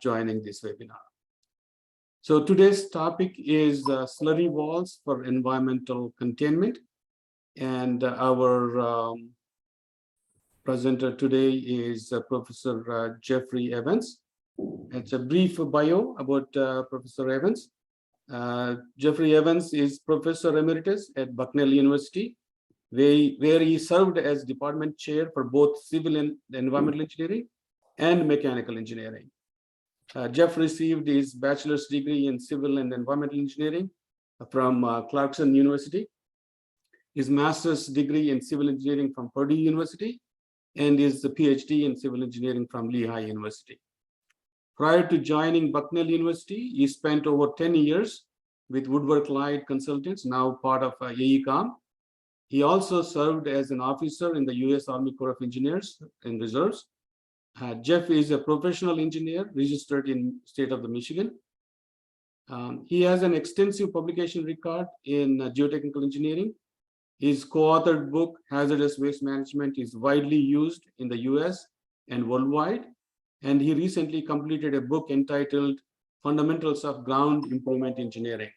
joining this webinar. So today's topic is slurry walls for environmental containment. And our presenter today is Professor Jeffrey Evans. It's a brief bio about Professor Evans. Jeffrey Evans is Professor Emeritus at Bucknell University, where he served as department chair for both civil and environmental engineering and mechanical engineering. Jeff received his bachelor's degree in civil and environmental engineering from Clarkson University, his master's degree in civil engineering from Purdue University, and his PhD in civil engineering from Lehigh University. Prior to joining Bucknell University, he spent over 10 years with Woodwork Light Consultants, now part of AECOM. He also served as an officer in the U.S. Army Corps of Engineers and Reserves. Jeff is a professional engineer registered in state of the Michigan. He has an extensive publication record in geotechnical engineering. His co-authored book, Hazardous Waste Management, is widely used in the US and worldwide. And he recently completed a book entitled Fundamentals of Ground Improvement Engineering.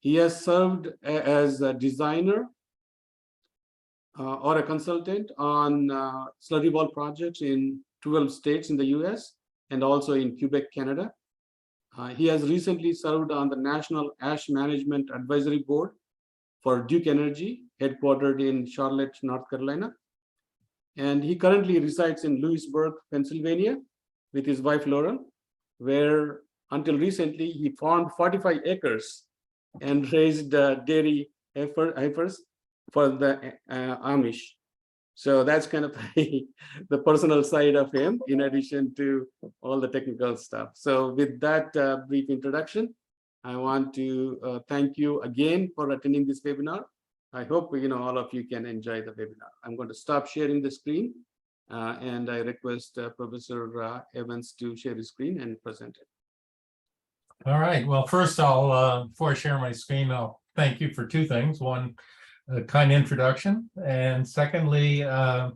He has served as a designer or a consultant on slurry wall projects in 12 states in the US and also in Quebec, Canada. He has recently served on the National Ash Management Advisory Board for Duke Energy, headquartered in Charlotte, North Carolina. And he currently resides in Lewisburg, Pennsylvania, with his wife, Laurel, where until recently he farmed 45 acres and raised dairy heifers for the Amish. So that's kind of the personal side of him, in addition to all the technical stuff. So with that brief introduction, I want to thank you again for attending this webinar. I hope all of you can enjoy the webinar. I'm going to stop sharing the screen, and I request Professor Evans to share his screen and present it. All right. Well, first, before I share my screen, I'll thank you for two things. One, a kind introduction, and secondly, I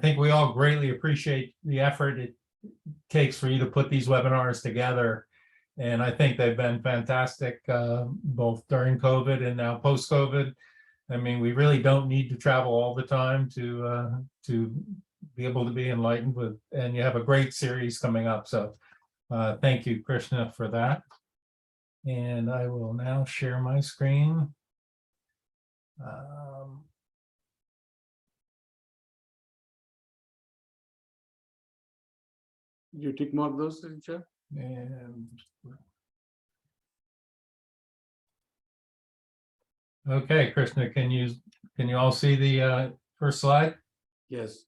think we all greatly appreciate the effort it takes for you to put these webinars together. And I think they've been fantastic, both during COVID and now post-COVID. I mean, we really don't need to travel all the time to be able to be enlightened with, and you have a great series coming up. So thank you, Krishna, for that. And I will now share my screen. You tick mark those, Chair? And okay, Krishna, can you all see the first slide? Yes.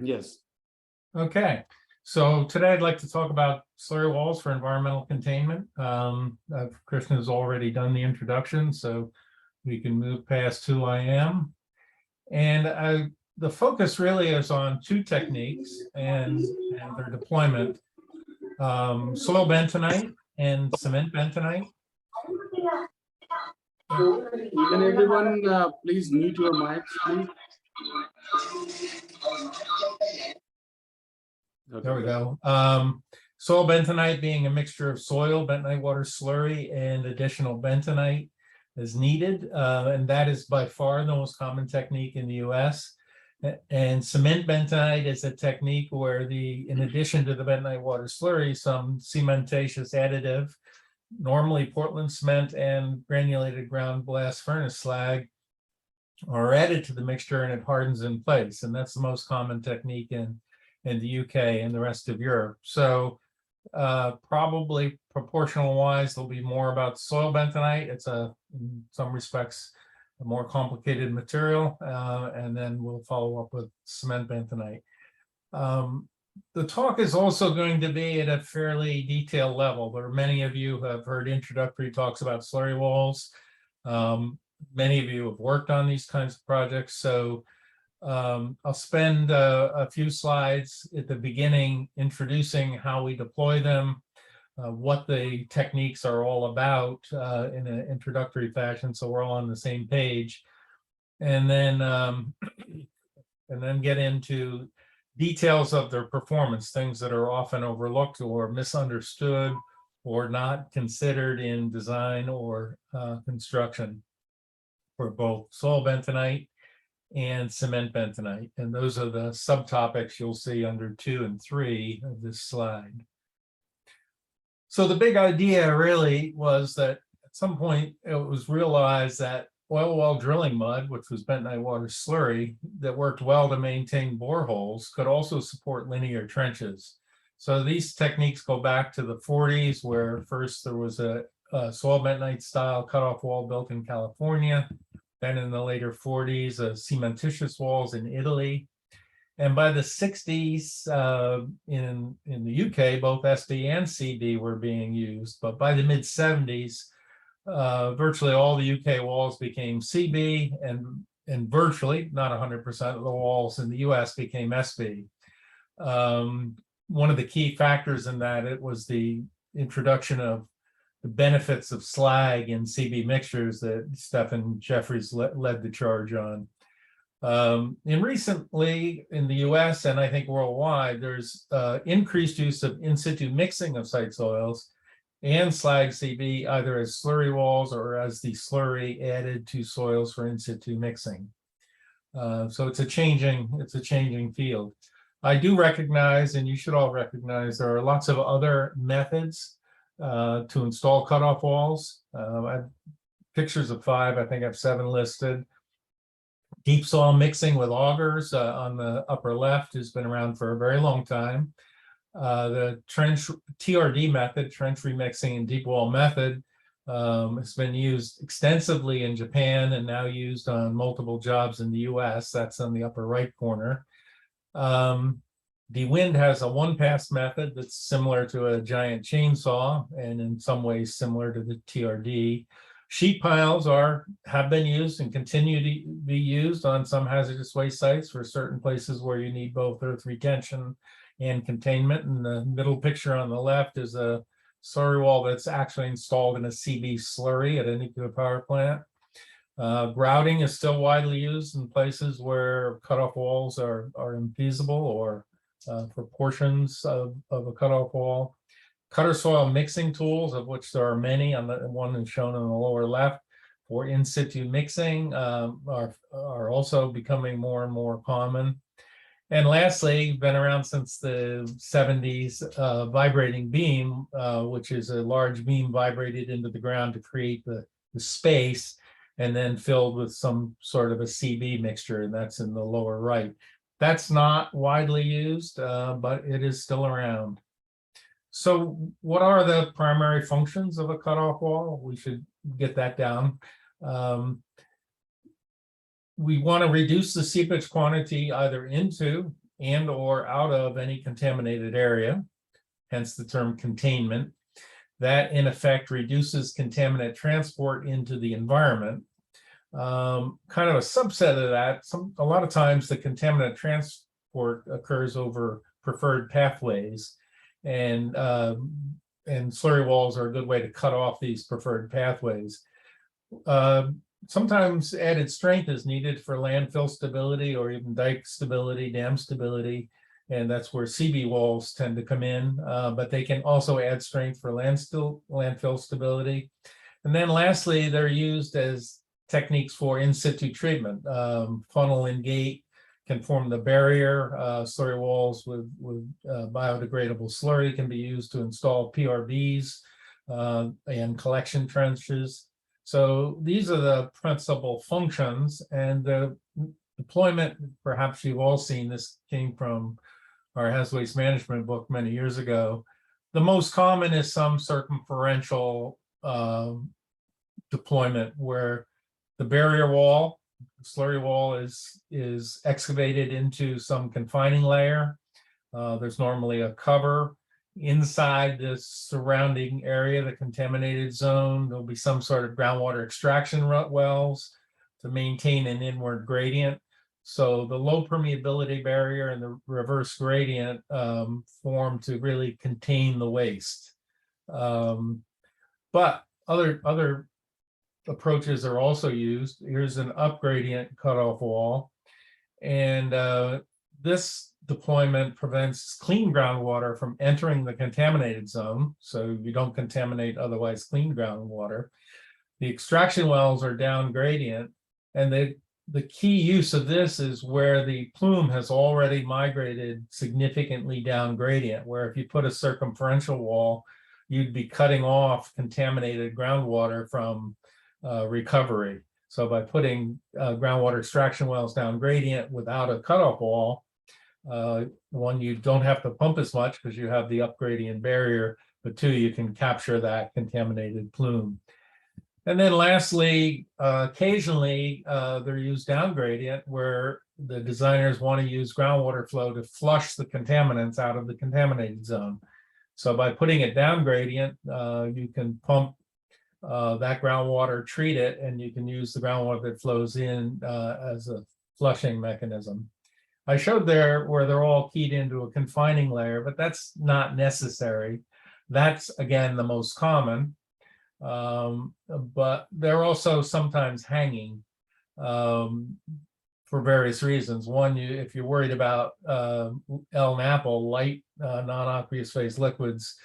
Yes. Okay, so today I'd like to talk about slurry walls for environmental containment. Krishna has already done the introduction, so we can move past who I am. And the focus really is on two techniques and their deployment. Soil bentonite and cement bentonite. Can everyone please mute your mics, please? Okay. There we go. Soil bentonite being a mixture of soil, bentonite water slurry, and additional bentonite is needed. And that is by far the most common technique in the US. And cement bentonite is a technique where in addition to the bentonite water slurry, some cementatious additive, normally Portland cement and granulated ground blast furnace slag, are added to the mixture and it hardens in place. And that's the most common technique in the UK and the rest of Europe. So probably proportional wise, there'll be more about soil bentonite. It's in some respects, a more complicated material, and then we'll follow up with cement bentonite. The talk is also going to be at a fairly detailed level. There are many of you who have heard introductory talks about slurry walls. Many of you have worked on these kinds of projects, so I'll spend a few slides at the beginning introducing how we deploy them, what the techniques are all about in an introductory fashion, so we're all on the same page, and then get into details of their performance, things that are often overlooked or misunderstood or not considered in design or construction for both soil bentonite and cement bentonite. And those are the subtopics you'll see under 2 and 3 of this slide. So the big idea really was that at some point it was realized that oil well drilling mud, which was bentonite water slurry, that worked well to maintain boreholes, could also support linear trenches. So these techniques go back to the 40s, where first there was a soil bentonite style cutoff wall built in California. Then in the later 40s, cementitious walls in Italy. And by the 60s, in the UK, both SD and CB were being used. But by the mid 70s, virtually all the UK walls became CB, and virtually, not 100% of the walls in the US became SB. One of the key factors in that, it was the introduction of the benefits of slag in CB mixtures that Stephen Jeffries led the charge on. And recently in the US, and I think worldwide, there's increased use of in situ mixing of site soils and slag CB, either as slurry walls or as the slurry added to soils for in situ mixing. So it's a changing field. I do recognize, and you should all recognize, there are lots of other methods to install cutoff walls. I have pictures of 5, I think I have 7 listed. Deep soil mixing with augers on the upper left has been around for a very long time. The trench TRD method, trench remixing and deep wall method, has been used extensively in Japan and now used on multiple jobs in the US. That's on the upper right corner. The wind has a 1-pass method that's similar to a giant chainsaw and in some ways similar to the TRD. Sheet piles have been used and continue to be used on some hazardous waste sites for certain places where you need both earth retention and containment. And the middle picture on the left is a slurry wall that's actually installed in a CB slurry at a nuclear power plant. Grouting is still widely used in places where cutoff walls are infeasible or for portions of a cutoff wall. Cutter soil mixing tools, of which there are many, on the one shown on the lower left, for in situ mixing are also becoming more and more common. And lastly, been around since the 70s, vibrating beam, which is a large beam vibrated into the ground to create the space and then filled with some sort of a CB mixture, and that's in the lower right. That's not widely used, but it is still around. So what are the primary functions of a cutoff wall? We should get that down. We want to reduce the seepage quantity either into and or out of any contaminated area, hence the term containment. That in effect reduces contaminant transport into the environment. Kind of a subset of that, a lot of times the contaminant transport occurs over preferred pathways, and slurry walls are a good way to cut off these preferred pathways. Sometimes added strength is needed for landfill stability or even dike stability, dam stability, and that's where CB walls tend to come in, but they can also add strength for landfill stability. And then lastly, they're used as techniques for in situ treatment. Funnel and gate can form the barrier. Slurry walls with biodegradable slurry can be used to install PRBs and collection trenches. So these are the principal functions, and the deployment, perhaps you've all seen this, came from our hazardous waste management book many years ago. The most common is some circumferential deployment where the barrier wall, slurry wall, is excavated into some confining layer. There's normally a cover inside the surrounding area, the contaminated zone. There'll be some sort of groundwater extraction wells to maintain an inward gradient. So the low permeability barrier and the reverse gradient form to really contain the waste. But other approaches are also used. Here's an up gradient cutoff wall. And this deployment prevents clean groundwater from entering the contaminated zone, so you don't contaminate otherwise clean groundwater. The extraction wells are down gradient, and the key use of this is where the plume has already migrated significantly down gradient, where if you put a circumferential wall, you'd be cutting off contaminated groundwater from recovery. So by putting groundwater extraction wells down gradient without a cutoff wall, one, you don't have to pump as much because you have the upgradient barrier, but two, you can capture that contaminated plume. And then lastly, occasionally they're used down gradient where the designers want to use groundwater flow to flush the contaminants out of the contaminated zone. So by putting it down gradient, you can pump that groundwater, treat it, and you can use the groundwater that flows in as a flushing mechanism. I showed there where they're all keyed into a confining layer, but that's not necessary. That's, again, the most common. But they're also sometimes hanging for various reasons. One, if you're worried about L-NAPL, light non-aqueous phase liquids,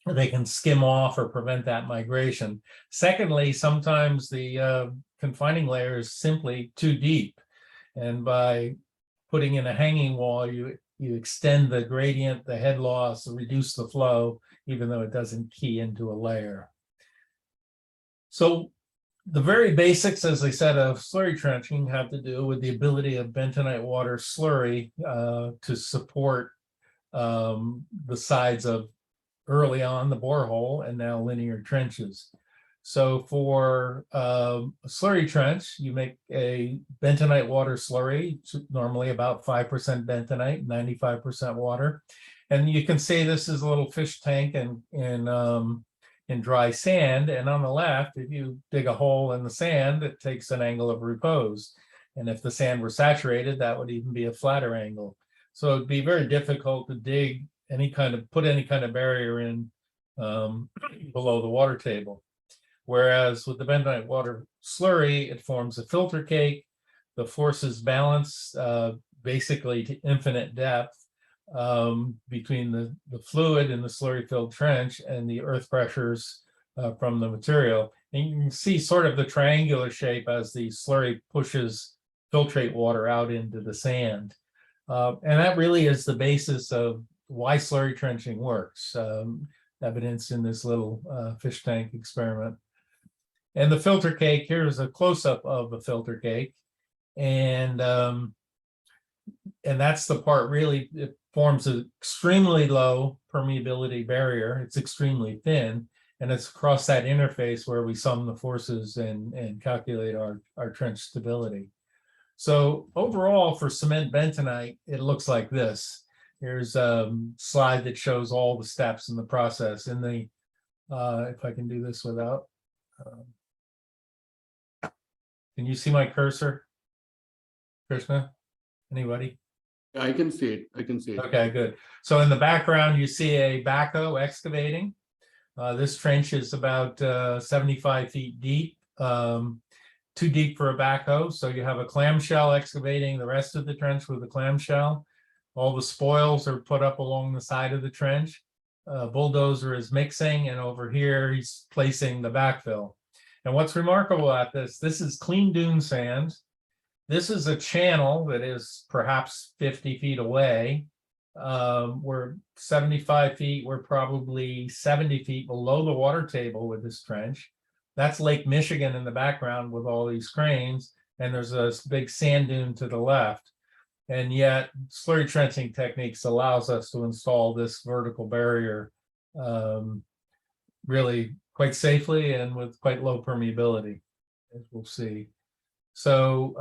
they can skim off or prevent that migration. Secondly, sometimes the confining layer is simply too deep. And by putting in a hanging wall, you extend the gradient, the head loss, reduce the flow, even though it doesn't key into a layer. So the very basics, as I said, of slurry trenching have to do with the ability of bentonite water slurry to support the sides of early on the borehole and now linear trenches. So for a slurry trench, you make a bentonite water slurry, normally about 5% bentonite, 95% water. And you can see this is a little fish tank in dry sand. And on the left, if you dig a hole in the sand, it takes an angle of repose. And if the sand were saturated, that would even be a flatter angle. So it'd be very difficult to dig put any kind of barrier in below the water table. Whereas with the bentonite water slurry, it forms a filter cake. The forces balance basically to infinite depth between the fluid in the slurry-filled trench and the earth pressures from the material. And you can see sort of the triangular shape as the slurry pushes filtrate water out into the sand. And that really is the basis of why slurry trenching works, evidenced in this little fish tank experiment. And the filter cake, here's a close-up of the filter cake. And that's the part really, it forms an extremely low permeability barrier. It's extremely thin, and it's across that interface where we sum the forces and calculate our trench stability. So overall, for cement bentonite, it looks like this. Here's a slide that shows all the steps in the process. In the, if I can do this without, can you see my cursor, Krishna? Anybody? I can see it. I can see it. Okay, good. So in the background, you see a backhoe excavating. This trench is about 75 feet deep, too deep for a backhoe. So you have a clamshell excavating the rest of the trench with a clamshell. All the spoils are put up along the side of the trench. Bulldozer is mixing, and over here, he's placing the backfill. And what's remarkable at this is clean dune sand. This is a channel that is perhaps 50 feet away. We're 75 feet, we're probably 70 feet below the water table with this trench. That's Lake Michigan in the background with all these cranes, and there's a big sand dune to the left. And yet slurry trenching techniques allows us to install this vertical barrier really quite safely and with quite low permeability, as we'll see. So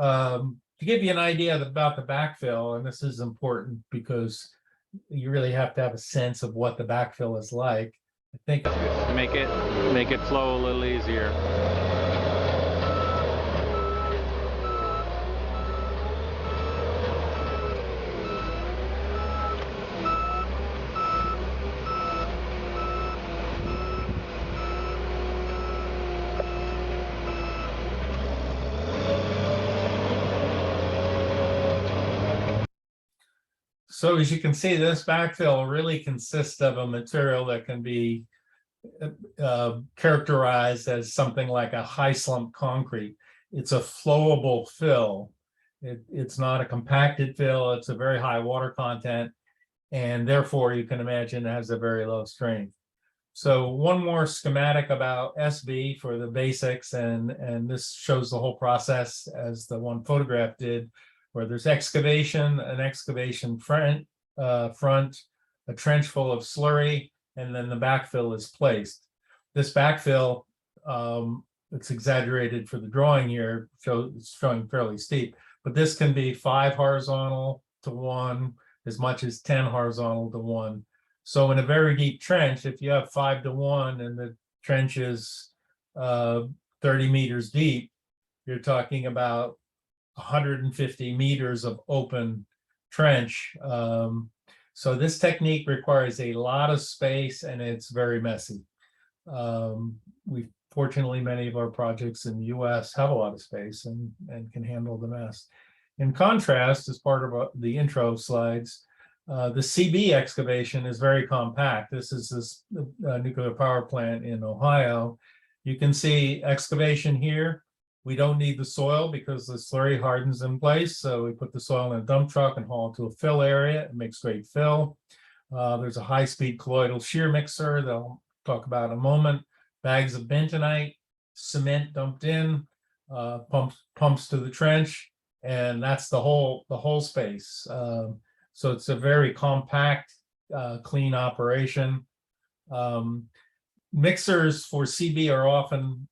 to give you an idea about the backfill, and this is important because you really have to have a sense of what the backfill is like. I think to make it flow a little easier. So as you can see, this backfill really consists of a material that can be characterized as something like a high slump concrete. It's a flowable fill. It's not a compacted fill. It's a very high water content, and therefore you can imagine it has a very low strength. So one more schematic about SB for the basics, and this shows the whole process as the one photograph did, where there's excavation, an excavation front, a trench full of slurry, and then the backfill is placed. This backfill, it's exaggerated for the drawing here, it's showing fairly steep, but this can be 5 horizontal to 1, as much as 10 horizontal to 1. So in a very deep trench, if you have 5 to 1 and the trench is 30 meters deep, you're talking about 150 meters of open trench. So this technique requires a lot of space, and it's very messy. Fortunately, many of our projects in the US have a lot of space and can handle the mess. In contrast, as part of the intro slides, the CB excavation is very compact. This is this nuclear power plant in Ohio. You can see excavation here. We don't need the soil because the slurry hardens in place. So we put the soil in a dump truck and haul it to a fill area. It makes great fill. There's a high-speed colloidal shear mixer that I'll talk about in a moment. Bags of bentonite, cement dumped in, pumps to the trench, and that's the whole space. So it's a very compact, clean operation. Mixers for CB are often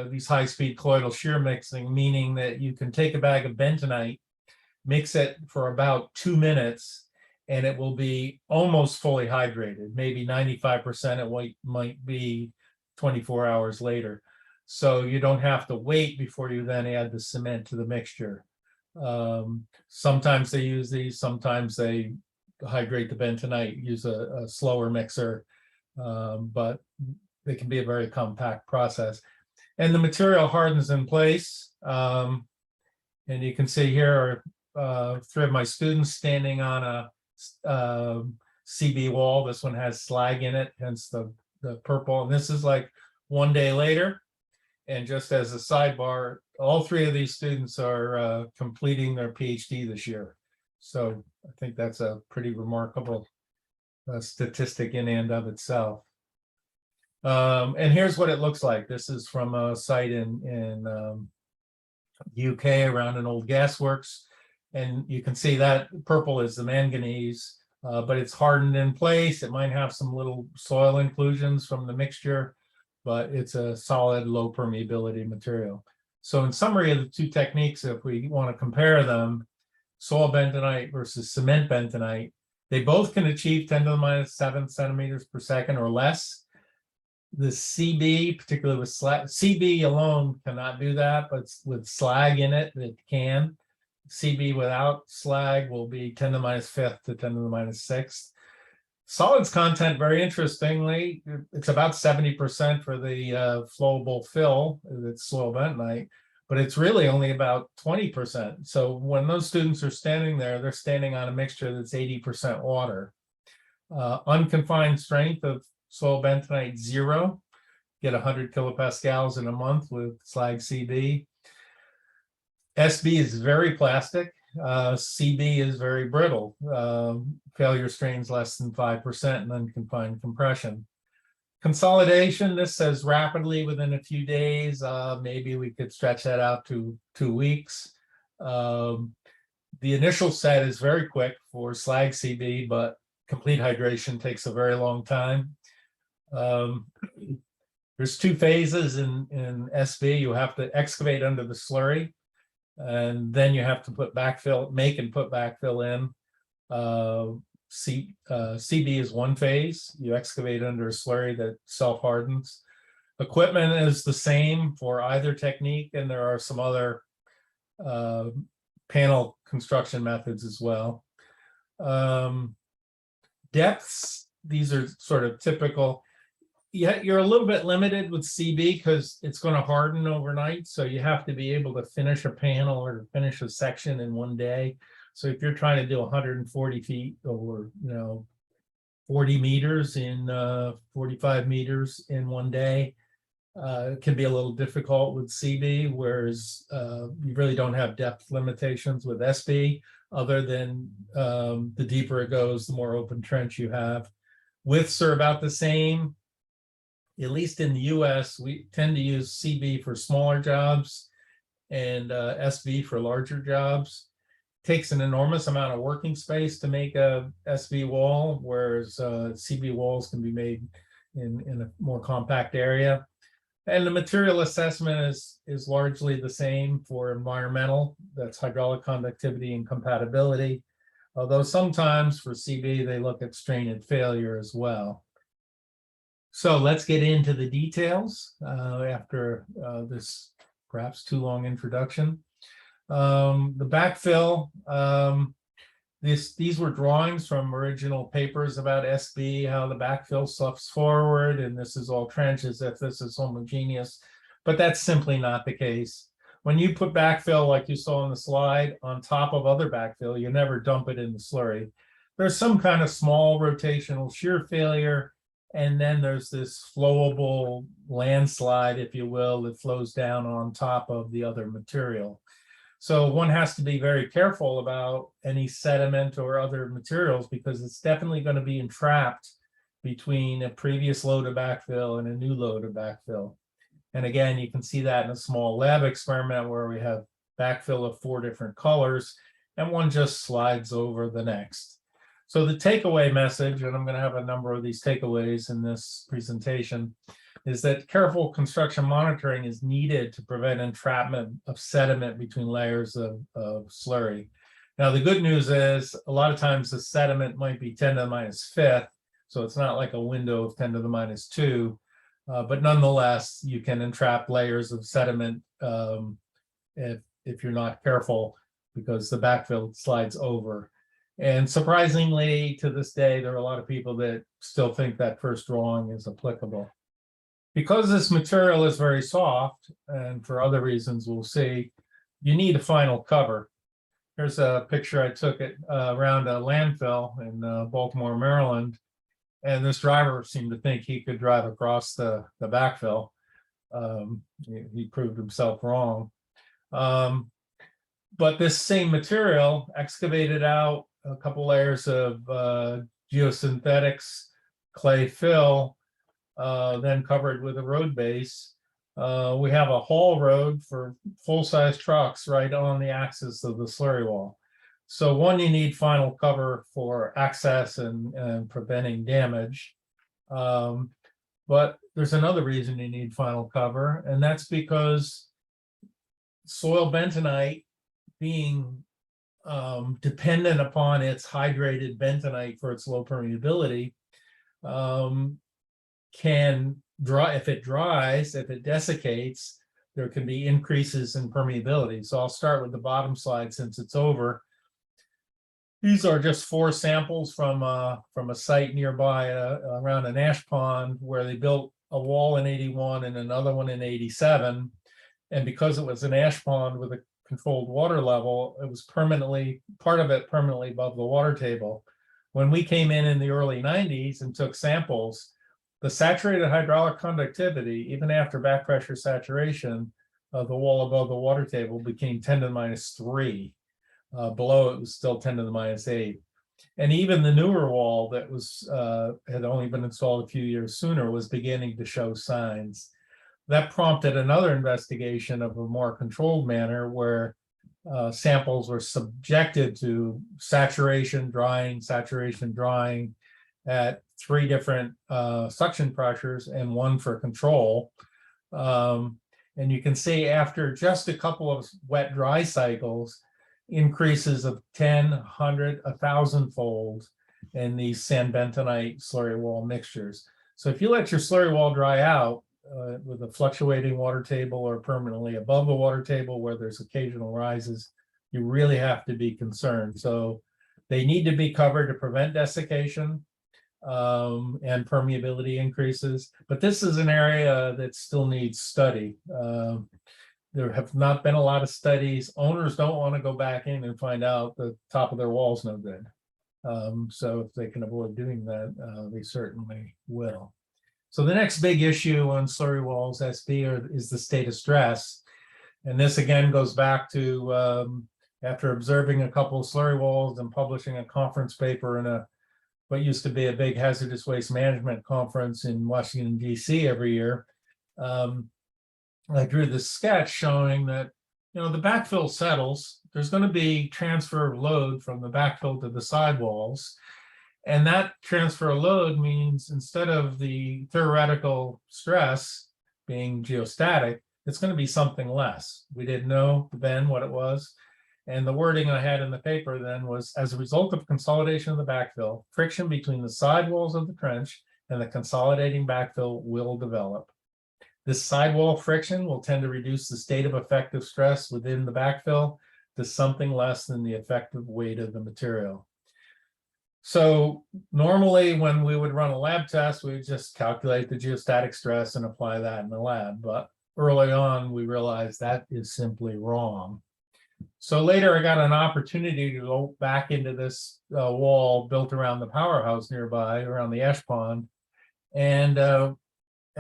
these high-speed colloidal shear mixing, meaning that you can take a bag of bentonite, mix it for about 2 minutes, and it will be almost fully hydrated, maybe 95%. It might be 24 hours later. So you don't have to wait before you then add the cement to the mixture. Sometimes they use these, sometimes they hydrate the bentonite, use a slower mixer, but they can be a very compact process. And the material hardens in place. And you can see here are 3 of my students standing on a CB wall. This one has slag in it, hence the purple. And this is like 1 day later. And just as a sidebar, all 3 of these students are completing their PhD this year. So I think that's a pretty remarkable statistic in and of itself. And here's what it looks like. This is from a site in UK around an old gasworks. And you can see that purple is the manganese, but it's hardened in place. It might have some little soil inclusions from the mixture, but it's a solid, low permeability material. So in summary of the 2 techniques, if we want to compare them, soil bentonite versus cement bentonite, they both can achieve 10 to the minus 7 centimeters per second or less. The CB, particularly with slag, CB alone cannot do that, but with slag in it, it can. CB without slag will be 10 to the minus 5th to 10 to the minus 6th. Solids content, very interestingly, it's about 70% for the flowable fill, that's soil bentonite, but it's really only about 20%. So when those students are standing there, they're standing on a mixture that's 80% water. Unconfined strength of soil bentonite 0, get 100 kilopascals in a month with slag CB. SB is very plastic. CB is very brittle. Failure strains less than 5% and unconfined compression. Consolidation, this says rapidly within a few days. Maybe we could stretch that out to 2 weeks. The initial set is very quick for slag CB, but complete hydration takes a very long time. There's 2 phases in SB. You have to excavate under the slurry, and then you have to put backfill, make and put backfill in. CB is 1 phase. You excavate under a slurry that self-hardens. Equipment is the same for either technique, and there are some other panel construction methods as well. Depths, these are sort of typical. Yeah, you're a little bit limited with CB because it's going to harden overnight. So you have to be able to finish a panel or to finish a section in 1 day. So if you're trying to do 140 feet or 40 meters in 45 meters in one day, it can be a little difficult with CB, whereas you really don't have depth limitations with SB, other than the deeper it goes, the more open trench you have. Widths are about the same. At least in the US, we tend to use CB for smaller jobs and SB for larger jobs. Takes an enormous amount of working space to make a SB wall, whereas CB walls can be made in a more compact area. And the material assessment is largely the same for environmental. That's hydraulic conductivity and compatibility. Although sometimes for CB, they look at strain and failure as well. So let's get into the details after this perhaps too long introduction. The backfill, these were drawings from original papers about SB, how the backfill sloughs forward, and this is all trenches if this is homogeneous, but that's simply not the case. When you put backfill, like you saw on the slide, on top of other backfill, you never dump it in the slurry. There's some kind of small rotational shear failure, and then there's this flowable landslide, if you will, that flows down on top of the other material. So one has to be very careful about any sediment or other materials, because it's definitely going to be entrapped between a previous load of backfill and a new load of backfill. And again, you can see that in a small lab experiment where we have backfill of 4 different colors, and one just slides over the next. So the takeaway message, and I'm going to have a number of these takeaways in this presentation, is that careful construction monitoring is needed to prevent entrapment of sediment between layers of slurry. Now, the good news is a lot of times the sediment might be 10 to the minus 5th, so it's not like a window of 10 to the minus 2, but nonetheless, you can entrap layers of sediment if you're not careful, because the backfill slides over. And surprisingly, to this day, there are a lot of people that still think that first drawing is applicable. Because this material is very soft, and for other reasons we'll see, you need a final cover. Here's a picture I took around a landfill in Baltimore, Maryland, and this driver seemed to think he could drive across the backfill. He proved himself wrong. But this same material, excavated out a couple layers of geosynthetics, clay fill, then covered with a road base. We have a haul road for full-size trucks right on the axis of the slurry wall. So one, you need final cover for access and preventing damage. But there's another reason you need final cover, and that's because soil bentonite, being dependent upon its hydrated bentonite for its low permeability, can dry. If it dries, if it desiccates, there can be increases in permeability. So I'll start with the bottom slide since it's over. These are just 4 samples from a site nearby around an ash pond where they built a wall in 81 and another one in 87. And because it was an ash pond with a controlled water level, it was part of it permanently above the water table. When we came in the early 90s and took samples, the saturated hydraulic conductivity, even after back pressure saturation of the wall above the water table, became 10 to the minus 3. Below it was still 10 to the minus 8. And even the newer wall that was had only been installed a few years sooner was beginning to show signs. That prompted another investigation of a more controlled manner where samples were subjected to saturation, drying at 3 different suction pressures and 1 for control. And you can see after just a couple of wet dry cycles, increases of 10, 100, 1,000-fold in these sand bentonite slurry wall mixtures. So if you let your slurry wall dry out with a fluctuating water table or permanently above the water table where there's occasional rises, you really have to be concerned. So they need to be covered to prevent desiccation and permeability increases. But this is an area that still needs study. there have not been a lot of studies. Owners don't want to go back in and find out the top of their wall's no good. So if they can avoid doing that, they certainly will. So the next big issue on slurry walls, SB, is the state of stress. And this again goes back to after observing a couple of slurry walls and publishing a conference paper in what used to be a big hazardous waste management conference in Washington, D.C. every year. I drew this sketch showing that, the backfill settles. There's going to be transfer of load from the backfill to the sidewalls. And that transfer of load means instead of the theoretical stress being geostatic, it's going to be something less. We didn't know then what it was. And the wording I had in the paper then was, as a result of consolidation of the backfill, friction between the sidewalls of the trench and the consolidating backfill will develop. This sidewall friction will tend to reduce the state of effective stress within the backfill to something less than the effective weight of the material. So normally when we would run a lab test, we would just calculate the geostatic stress and apply that in the lab. But early on, we realized that is simply wrong. So later I got an opportunity to go back into this wall built around the powerhouse nearby, around the ash pond. And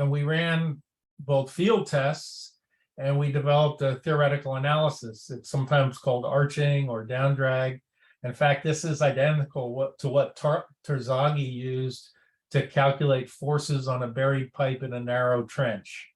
we ran both field tests and we developed a theoretical analysis. It's sometimes called arching or down drag. In fact, this is identical to what Terzaghi used to calculate forces on a buried pipe in a narrow trench.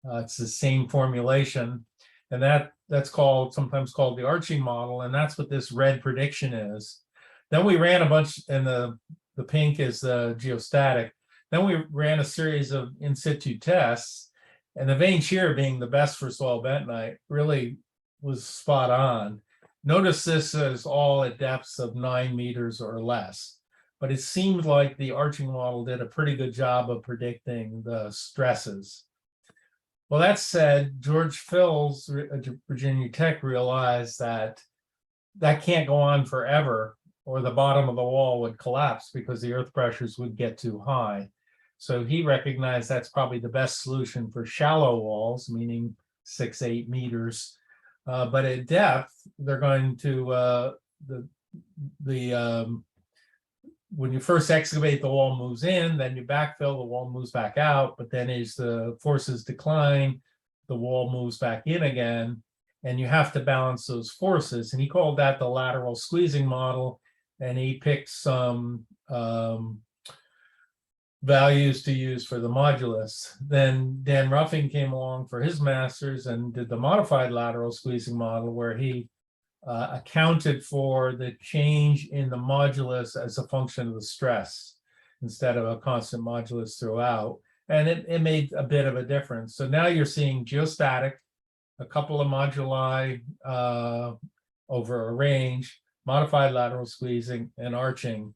It's the same formulation, and that's sometimes called the arching model, and that's what this red prediction is. Then we ran a bunch, and the pink is the geostatic. Then we ran a series of in situ tests, and the vein shear, being the best for soil bentonite, really was spot on. Notice this is all at depths of 9 meters or less, but it seemed like the arching model did a pretty good job of predicting the stresses. Well, that said, George Phil's Virginia Tech realized that can't go on forever, or the bottom of the wall would collapse because the earth pressures would get too high. So he recognized that's probably the best solution for shallow walls, meaning 6-8 meters. But at depth, they're going to when you first excavate, the wall moves in, then you backfill, the wall moves back out. But then as the forces decline, the wall moves back in again, and you have to balance those forces. And he called that the lateral squeezing model, and he picked some values to use for the modulus. Then Dan Ruffing came along for his master's and did the modified lateral squeezing model, where he accounted for the change in the modulus as a function of the stress instead of a constant modulus throughout. And it made a bit of a difference. So now you're seeing geostatic, a couple of moduli over a range, modified lateral squeezing, and arching.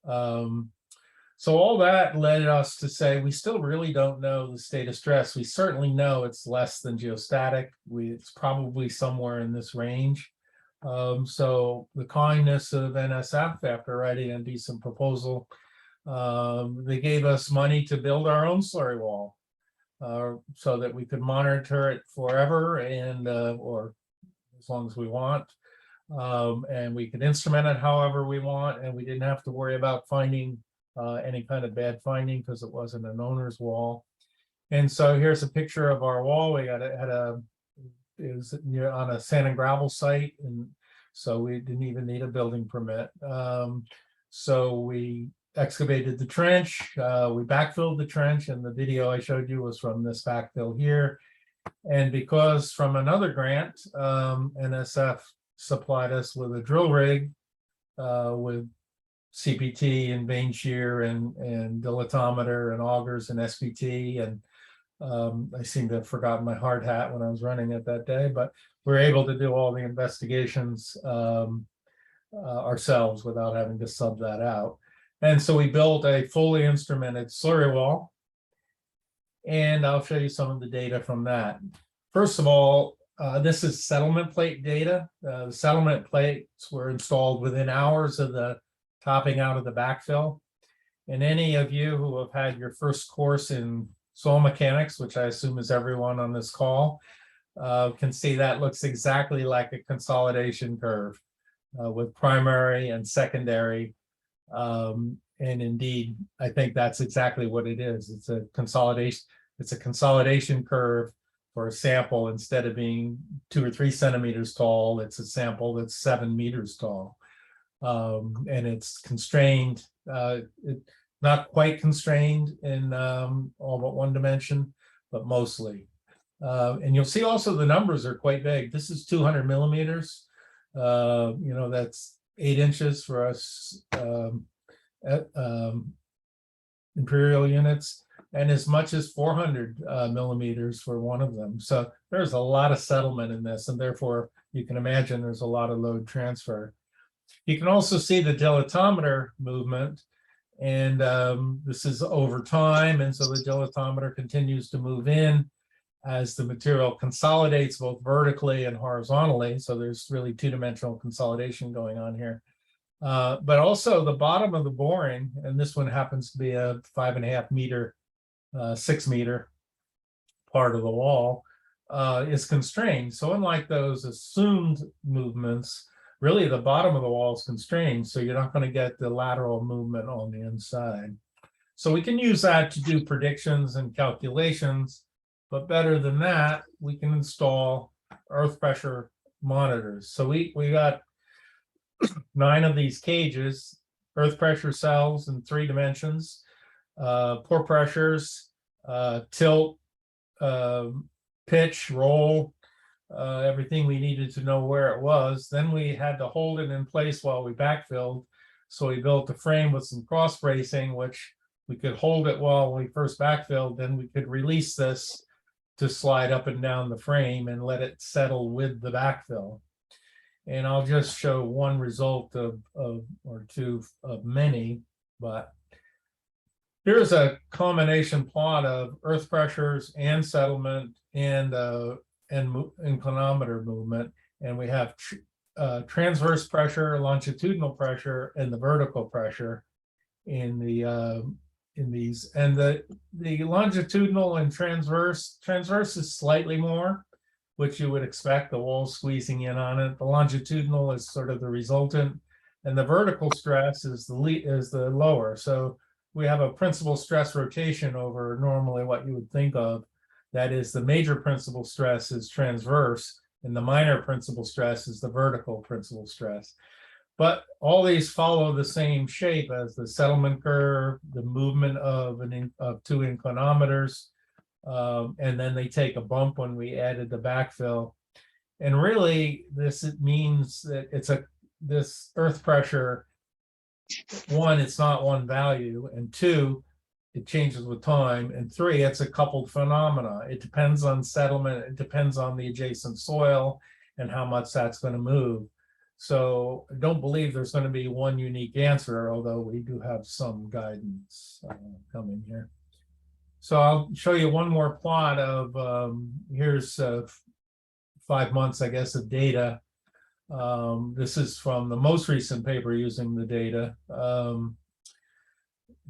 So all that led us to say we still really don't know the state of stress. We certainly know it's less than geostatic. It's probably somewhere in this range. So the kindness of NSF, after writing a decent proposal, they gave us money to build our own slurry wall so that we could monitor it forever and or as long as we want. And we could instrument it however we want, and we didn't have to worry about finding any kind of bad finding because it wasn't an owner's wall. And so here's a picture of our wall. We got it was near on a sand and gravel site, and so we didn't even need a building permit. So we excavated the trench, we backfilled the trench, and the video I showed you was from this backfill here. And because from another grant, NSF supplied us with a drill rig with CPT and vein shear and dilatometer and augers and SPT, and I seem to have forgotten my hard hat when I was running it that day, but we're able to do all the investigations ourselves without having to sub that out. And so we built a fully instrumented slurry wall, and I'll show you some of the data from that. First of all, this is settlement plate data. The settlement plates were installed within hours of the topping out of the backfill. And any of you who have had your first course in soil mechanics, which I assume is everyone on this call, can see that looks exactly like a consolidation curve with primary and secondary. And indeed, I think that's exactly what it is. It's a consolidation curve for a sample. Instead of being 2 or 3 centimeters tall, it's a sample that's 7 meters tall. And it's constrained, not quite constrained in all but one dimension, but mostly. And you'll see also the numbers are quite big. This is 200 millimeters. That's 8 inches for us imperial units, and as much as 400 millimeters for one of them. So there's a lot of settlement in this, and therefore you can imagine there's a lot of load transfer. You can also see the dilatometer movement, and this is over time, and so the dilatometer continues to move in as the material consolidates both vertically and horizontally. So there's really 2-dimensional consolidation going on here. But also the bottom of the boring, and this one happens to be a 5.5 meter, 6 meter part of the wall, is constrained. So unlike those assumed movements, really the bottom of the wall is constrained. So you're not going to get the lateral movement on the inside. So we can use that to do predictions and calculations. But better than that, we can install earth pressure monitors. So we got 9 of these cages, earth pressure cells in 3 dimensions, pore pressures, tilt, pitch, roll, everything we needed to know where it was. Then we had to hold it in place while we backfilled. So we built a frame with some cross bracing, which we could hold it while we first backfilled. Then we could release this to slide up and down the frame and let it settle with the backfill. And I'll just show one result or two of many, but here's a combination plot of earth pressures and settlement and inclinometer movement. And we have transverse pressure, longitudinal pressure, and the vertical pressure in these. And the longitudinal and transverse is slightly more, which you would expect, the wall squeezing in on it. The longitudinal is sort of the resultant, and the vertical stress is the lower. So we have a principal stress rotation over normally what you would think of. That is, the major principal stress is transverse, and the minor principal stress is the vertical principal stress. But all these follow the same shape as the settlement curve, the movement of 2 inclinometers, and then they take a bump when we added the backfill. And really, it means that this earth pressure, 1, it's not one value, and 2, it changes with time, and 3, it's a coupled phenomena. It depends on settlement, it depends on the adjacent soil and how much that's going to move. So I don't believe there's going to be one unique answer, although we do have some guidance coming here. So I'll show you one more plot of, here's 5 months, I guess, of data. This is from the most recent paper using the data.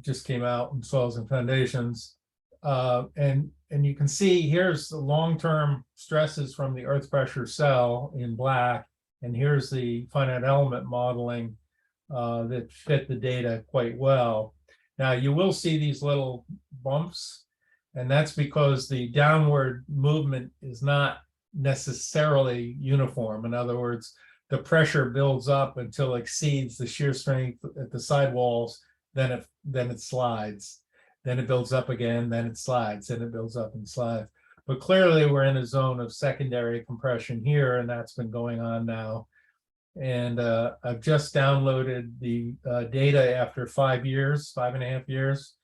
Just came out in Soils and Foundations. And you can see here's the long-term stresses from the earth pressure cell in black. And here's the finite element modeling that fit the data quite well. Now you will see these little bumps, and that's because the downward movement is not necessarily uniform. In other words, the pressure builds up until it exceeds the shear strength at the sidewalls, then it slides. Then it builds up again, then it slides, then it builds up and slides. But clearly we're in a zone of secondary compression here, and that's been going on now. And I've just downloaded the data after 5 years, 5.5 years,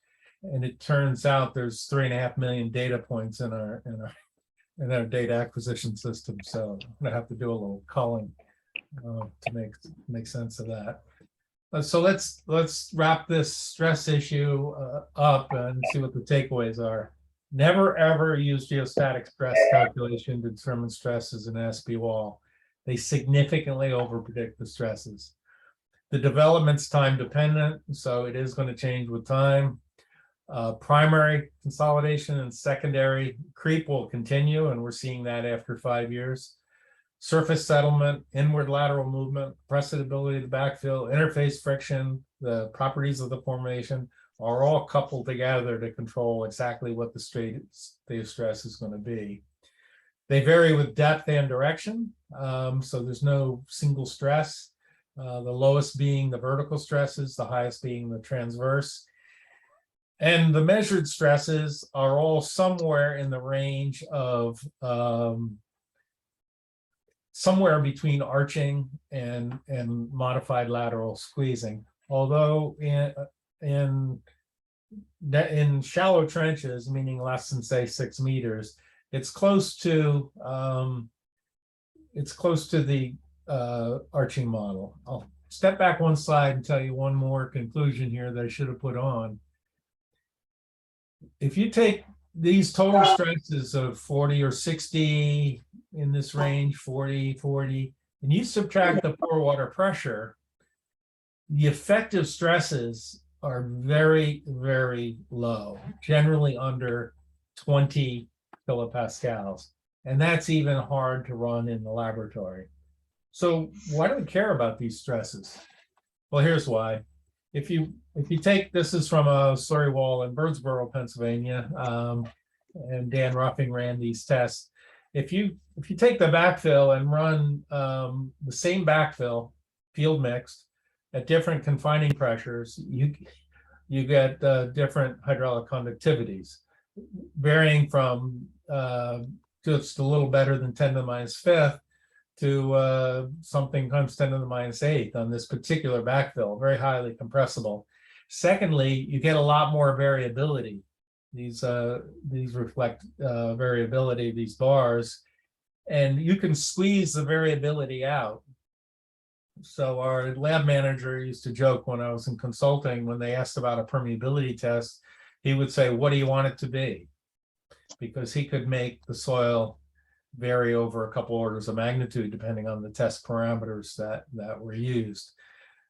and it turns out there's 3.5 million data points in our data acquisition system. So I'm gonna have to do a little culling to make sense of that. So let's wrap this stress issue up and see what the takeaways are. Never ever use geostatic stress calculation to determine stresses in an SP wall. They significantly overpredict the stresses. The development's time dependent, so it is going to change with time. Primary consolidation and secondary creep will continue, and we're seeing that after 5 years. Surface settlement, inward lateral movement, precipitability of the backfill, interface friction, the properties of the formation are all coupled together to control exactly what the state of stress is going to be. They vary with depth and direction, so there's no single stress. The lowest being the vertical stresses, the highest being the transverse. And the measured stresses are all somewhere in the range of somewhere between arching and modified lateral squeezing. Although in shallow trenches, meaning less than say 6 meters, it's close to the arching model. I'll step back one slide and tell you one more conclusion here that I should have put on. If you take these total stresses of 40 or 60 in this range, 40, and you subtract the pore water pressure, the effective stresses are very, very low, generally under 20 kilopascals. And that's even hard to run in the laboratory. So why do we care about these stresses? Well, here's why. If you take, this is from a slurry wall in Birdsboro, Pennsylvania, and Dan Ruffing ran these tests. If you take the backfill and run the same backfill, field mixed, at different confining pressures, you get different hydraulic conductivities, varying from just a little better than 10 to the minus fifth to something times 10 to the minus eighth on this particular backfill, very highly compressible. Secondly, you get a lot more variability. These reflect variability, these bars, and you can squeeze the variability out. So our lab manager used to joke when I was in consulting, when they asked about a permeability test, he would say, "What do you want it to be?" Because he could make the soil vary over a couple orders of magnitude depending on the test parameters that were used.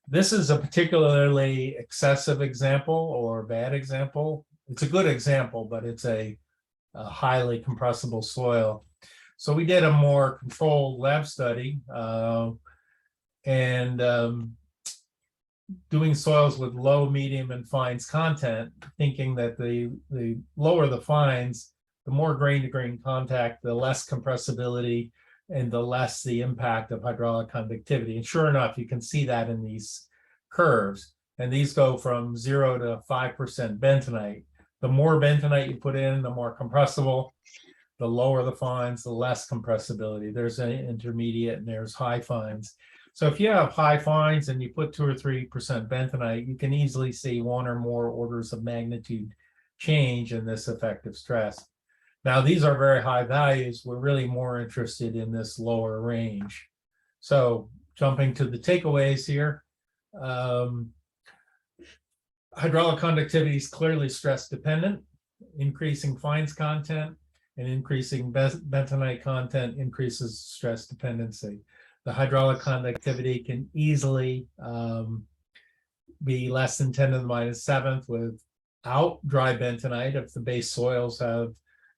This is a particularly excessive example or bad example. It's a good example, but it's a highly compressible soil. So we did a more controlled lab study and doing soils with low, medium, and fines content, thinking that the lower the fines, the more grain-to-grain contact, the less compressibility, and the less the impact of hydraulic conductivity. And sure enough, you can see that in these curves. And these go from 0 to 5% bentonite. The more bentonite you put in, the more compressible. The lower the fines, the less compressibility. There's an intermediate and there's high fines. So if you have high fines and you put 2 or 3% bentonite, you can easily see 1 or more orders of magnitude change in this effective stress. Now, these are very high values. We're really more interested in this lower range. So jumping to the takeaways here, hydraulic conductivity is clearly stress dependent. Increasing fines content and increasing bentonite content increases stress dependency. The hydraulic conductivity can easily be less than 10 to the minus seventh without dry bentonite if the base soils have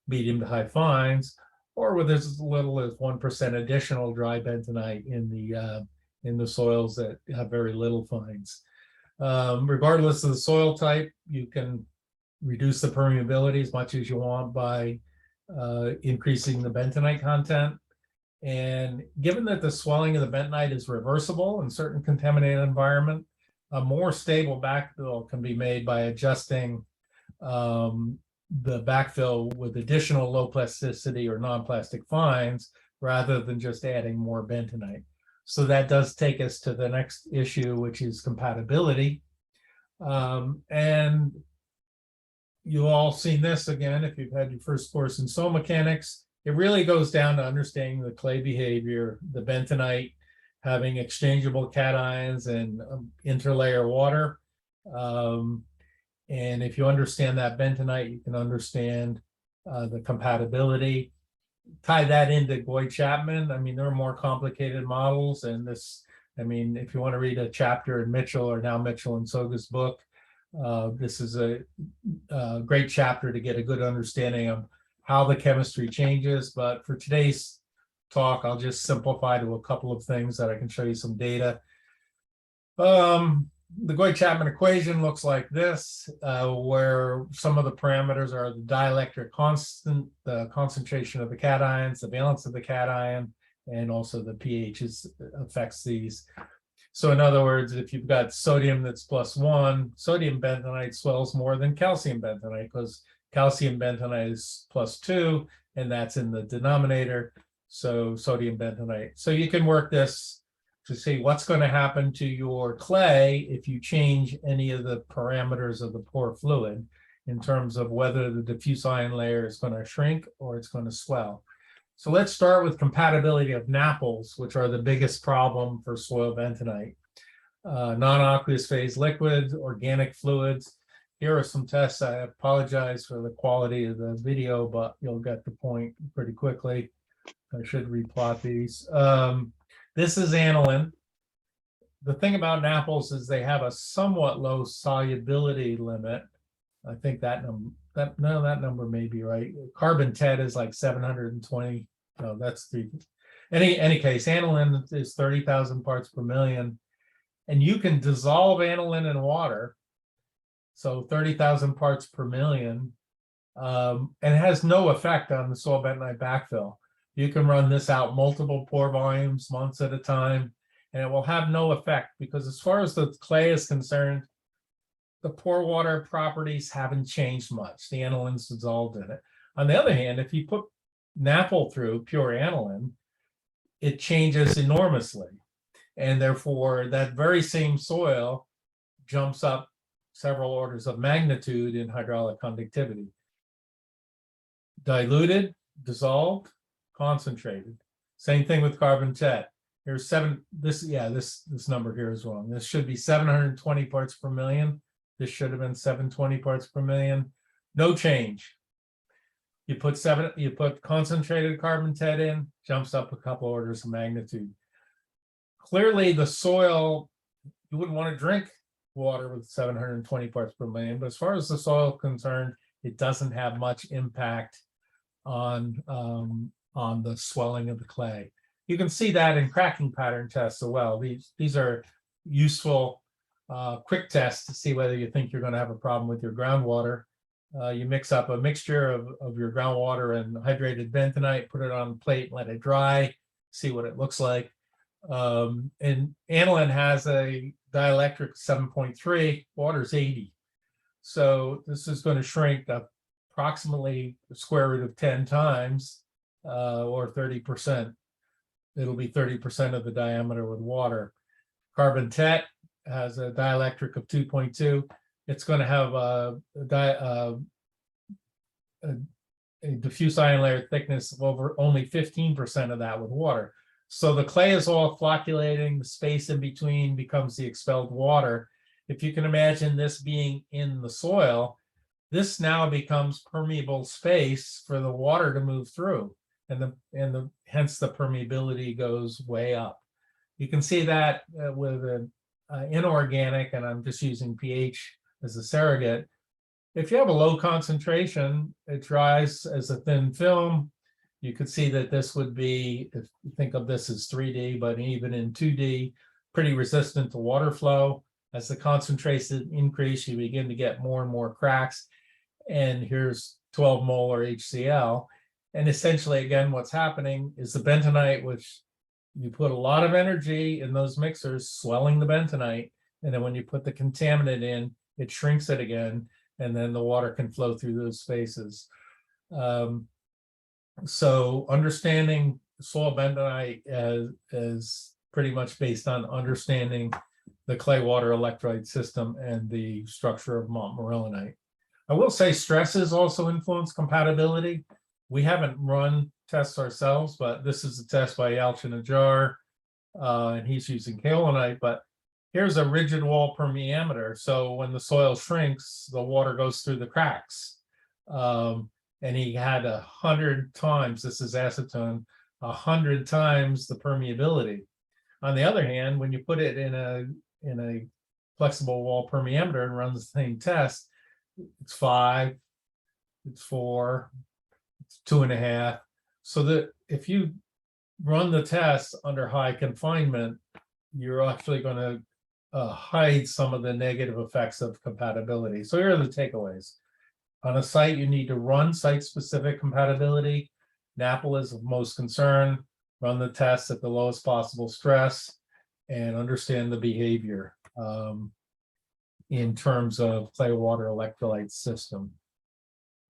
medium to high fines, or with as little as 1% additional dry bentonite in the soils that have very little fines. Regardless of the soil type, you can reduce the permeability as much as you want by increasing the bentonite content. And given that the swelling of the bentonite is reversible in certain contaminated environment, a more stable backfill can be made by adjusting the backfill with additional low plasticity or non-plastic fines rather than just adding more bentonite. So that does take us to the next issue, which is compatibility. And you've all seen this again if you've had your first course in soil mechanics. It really goes down to understanding the clay behavior, the bentonite having exchangeable cations and interlayer water. And if you understand that bentonite, you can understand the compatibility. Tie that into Boyd-Chapman. I mean, there are more complicated models, and this, I mean, if you want to read a chapter in Mitchell or now Mitchell and Soga's book, This is a great chapter to get a good understanding of how the chemistry changes. But for today's talk, I'll just simplify to a couple of things that I can show you some data. The Goy-Chapman equation looks like this, where some of the parameters are the dielectric constant, the concentration of the cations, the valence of the cation, and also the pH affects these. So in other words, if you've got sodium that's +1, sodium bentonite swells more than calcium bentonite because calcium bentonite is +2, and that's in the denominator. So sodium bentonite. So you can work this to see what's going to happen to your clay if you change any of the parameters of the pore fluid in terms of whether the diffuse ion layer is going to shrink or it's going to swell. So let's start with compatibility of NAPLs, which are the biggest problem for soil bentonite. Non-aqueous phase liquids, organic fluids. Here are some tests. I apologize for the quality of the video, but you'll get the point pretty quickly. I should replot these. This is aniline. The thing about NAPLs is they have a somewhat low solubility limit. I think that number may be right. Carbon TET is like 720. No, that's 3. Any case, aniline is 30,000 parts per million, and you can dissolve aniline in water. So 30,000 parts per million, and it has no effect on the soil bentonite backfill. You can run this out multiple pore volumes, months at a time, and it will have no effect because as far as the clay is concerned, the pore water properties haven't changed much. The aniline's dissolved in it. On the other hand, if you put NAPL through pure aniline, it changes enormously. And therefore, that very same soil jumps up several orders of magnitude in hydraulic conductivity. Diluted, dissolved, concentrated. Same thing with carbon TET. Here's 7. This number here is wrong. This should be 720 parts per million. This should have been 720 parts per million. No change. You put concentrated carbon TET in, jumps up a couple orders of magnitude. Clearly, the soil, you wouldn't want to drink water with 720 parts per million, but as far as the soil is concerned, it doesn't have much impact on the swelling of the clay. You can see that in cracking pattern tests as well. These are useful quick tests to see whether you think you're going to have a problem with your groundwater. You mix up a mixture of your groundwater and hydrated bentonite, put it on a plate, let it dry, see what it looks like. And aniline has a dielectric 7.3, water's 80. So this is going to shrink approximately the square root of 10 times, or 30%. It'll be 30% of the diameter with water. Carbon TET has a dielectric of 2.2. It's going to have a diffuse ion layer thickness of over only 15% of that with water. So the clay is all flocculating, the space in between becomes the expelled water. If you can imagine this being in the soil, this now becomes permeable space for the water to move through, and hence the permeability goes way up. You can see that with an inorganic, and I'm just using pH as a surrogate. If you have a low concentration, it dries as a thin film. You could see that this would be, if you think of this as 3D, but even in 2D, pretty resistant to water flow. As the concentration increase, you begin to get more and more cracks. And here's 12 molar HCl. And essentially, again, what's happening is the bentonite, which you put a lot of energy in those mixers, swelling the bentonite. And then when you put the contaminant in, it shrinks it again. And then the water can flow through those spaces. So understanding soil bentonite is pretty much based on understanding the clay water electrolyte system and the structure of montmorillonite. I will say stresses also influence compatibility. We haven't run tests ourselves, but this is a test by Yalchin Ajar, and he's using kaolinite. But here's a rigid wall permeameter. So when the soil shrinks, the water goes through the cracks. And he had 100 times, this is acetone, 100 times the permeability. On the other hand, when you put it in a flexible wall permeameter and runs the same test, it's 5, it's 4, it's 2.5. So that if you run the test under high confinement, you're actually going to hide some of the negative effects of compatibility. So here are the takeaways. On a site, you need to run site-specific compatibility. NAPL is of most concern. Run the tests at the lowest possible stress and understand the behavior in terms of clay water electrolyte system.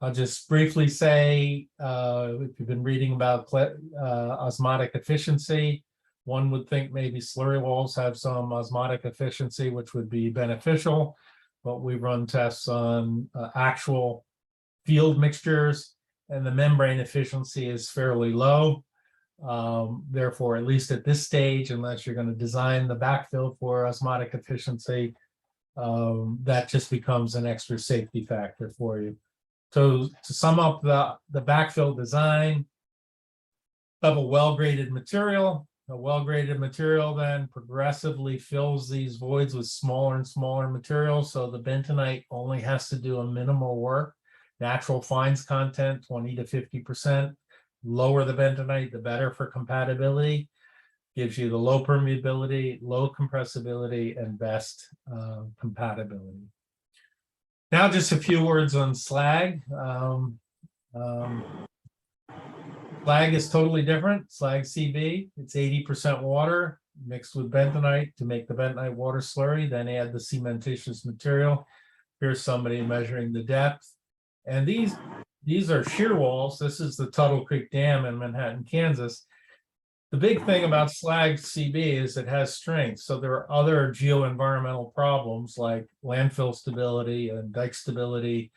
I'll just briefly say, if you've been reading about osmotic efficiency, one would think maybe slurry walls have some osmotic efficiency, which would be beneficial, but we run tests on actual field mixtures, and the membrane efficiency is fairly low. Therefore, at least at this stage, unless you're going to design the backfill for osmotic efficiency, that just becomes an extra safety factor for you. So to sum up the backfill design, of a well-graded material. A well-graded material then progressively fills these voids with smaller and smaller materials. So the bentonite only has to do a minimal work. Natural fines content, 20 to 50%. Lower the bentonite, the better for compatibility. Gives you the low permeability, low compressibility, and best compatibility. Now just a few words on slag. Slag is totally different. Slag CB, it's 80% water mixed with bentonite to make the bentonite water slurry, then add the cementitious material. Here's somebody measuring the depth. And these are shear walls. This is the Tuttle Creek Dam in Manhattan, Kansas. The big thing about slag CB is it has strength. So there are other geoenvironmental problems like landfill stability and dike stability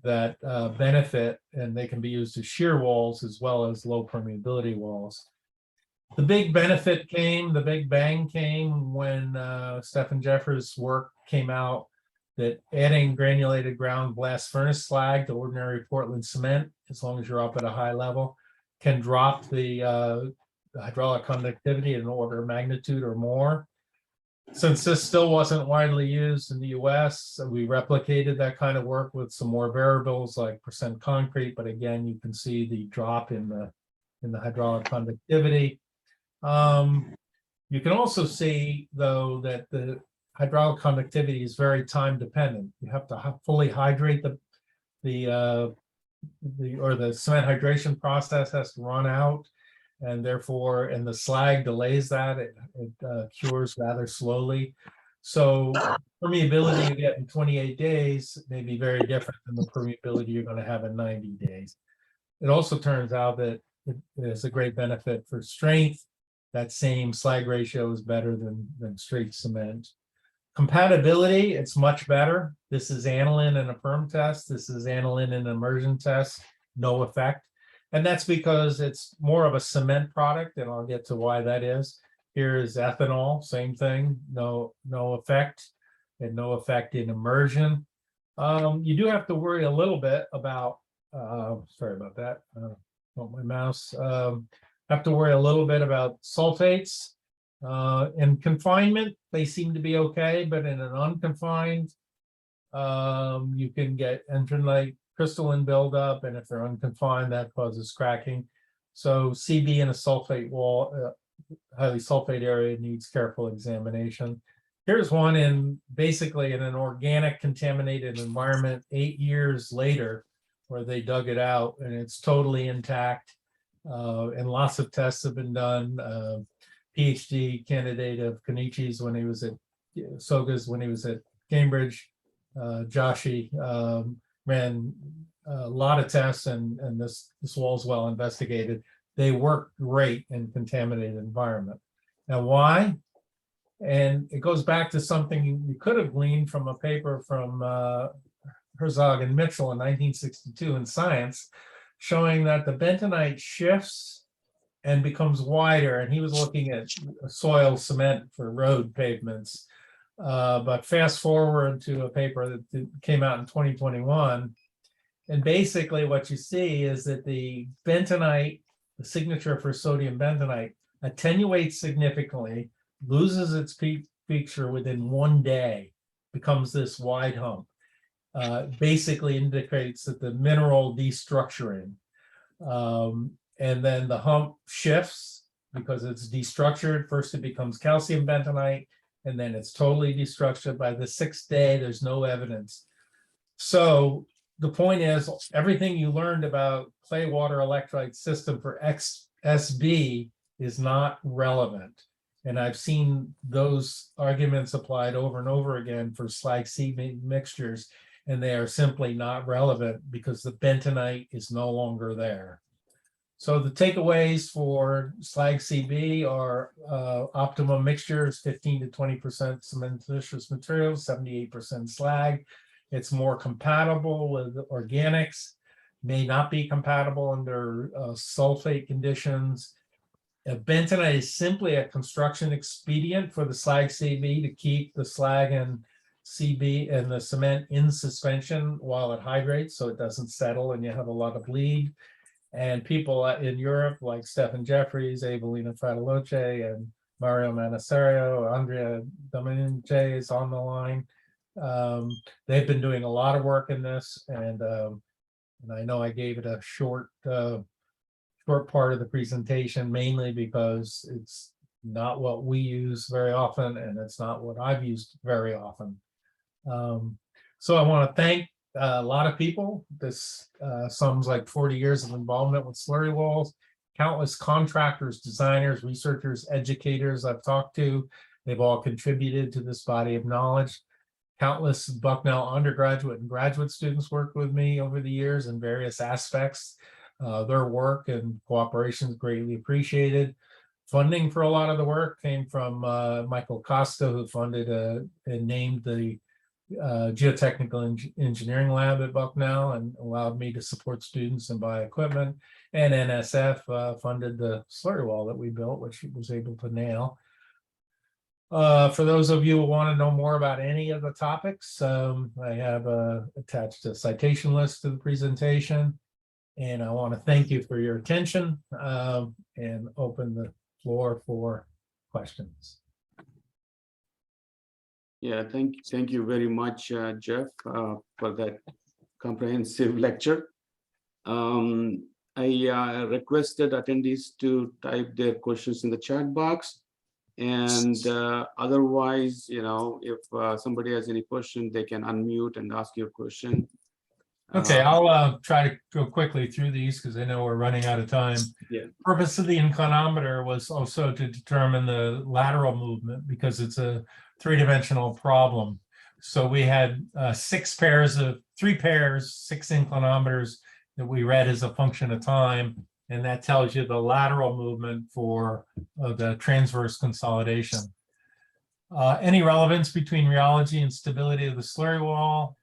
that benefit, and they can be used as shear walls as well as low permeability walls. The big benefit came, the big bang came when Stephen Jeffers' work came out that adding granulated ground blast furnace slag to ordinary Portland cement, as long as you're up at a high level, can drop the hydraulic conductivity in an order of magnitude or more. Since this still wasn't widely used in the US, we replicated that kind of work with some more variables like percent concrete, but again, you can see the drop in the hydraulic conductivity. You can also see, though, that the hydraulic conductivity is very time dependent. You have to fully hydrate the cement hydration process has to run out. And therefore, and the slag delays that, it cures rather slowly. So permeability you get in 28 days may be very different than the permeability you're going to have in 90 days. It also turns out that it is a great benefit for strength. That same slag ratio is better than straight cement. Compatibility, it's much better. This is aniline in a perm test. This is aniline in an immersion test, no effect. And that's because it's more of a cement product, and I'll get to why that is. Here is ethanol, same thing, no effect, and no effect in immersion. You do have to worry a little bit about, sorry about that, want my mouse. Have to worry a little bit about sulfates. In confinement, they seem to be okay, but in an unconfined, you can get entrainite crystalline buildup, and if they're unconfined, that causes cracking. So CB in a sulfate wall, highly sulfate area needs careful examination. Here's one in basically in an organic contaminated environment 8 years later, where they dug it out and it's totally intact. And lots of tests have been done. PhD candidate of Kenichi's when he was at Soga's when he was at Cambridge, Joshi, ran a lot of tests, and this wall is well investigated. They work great in contaminated environment. Now, why? And it goes back to something you could have gleaned from a paper from Herzog and Mitchell in 1962 in Science, showing that the bentonite shifts and becomes wider. And he was looking at soil cement for road pavements. But fast forward to a paper that came out in 2021. And basically what you see is that the bentonite, the signature for sodium bentonite, attenuates significantly, loses its peak feature within 1 day. becomes this wide hump. Basically indicates that the mineral destructuring. And then the hump shifts because it's destructured. First it becomes calcium bentonite, and then it's totally destructured. By the 6th day, there's no evidence. So the point is, everything you learned about clay water electrolyte system for XSB is not relevant. And I've seen those arguments applied over and over again for slag seed mixtures, and they are simply not relevant because the bentonite is no longer there. So the takeaways for slag CB are optimum mixtures, 15 to 20% cementitious materials, 78% slag. It's more compatible with organics, may not be compatible under sulfate conditions. Bentonite is simply a construction expedient for the slag CB to keep the slag and CB and the cement in suspension while it hydrates, so it doesn't settle and you have a lot of bleed. And people in Europe like Stefan Jeffries, Evelina Frataloce, and Mario Manasario, Andrea Dominice is on the line. They've been doing a lot of work in this, and I know I gave it a short part of the presentation, mainly because it's not what we use very often, and it's not what I've used very often. So I want to thank a lot of people. This sums like 40 years of involvement with slurry walls, countless contractors, designers, researchers, educators I've talked to. They've all contributed to this body of knowledge. Countless Bucknell undergraduate and graduate students worked with me over the years in various aspects. Their work and cooperation is greatly appreciated. Funding for a lot of the work came from Michael Costa, who funded and named the geotechnical engineering lab at Bucknell and allowed me to support students and buy equipment. And NSF funded the slurry wall that we built, which it was able to nail. For those of you who want to know more about any of the topics, I have attached a citation list to the presentation. And I want to thank you for your attention and open the floor for questions. Yeah, thank you very much, Jeff, for that comprehensive lecture. I requested attendees to type their questions in the chat box, and otherwise, you know, if somebody has any question, they can unmute and ask your question. Okay, I'll try to go quickly through these because I know we're running out of time. Yeah. Purpose of the inclinometer was also to determine the lateral movement because it's a three-dimensional problem. So we had 3 pairs, 6 inclinometers that we read as a function of time, and that tells you the lateral movement for the transverse consolidation. Any relevance between rheology and stability of the slurry wall?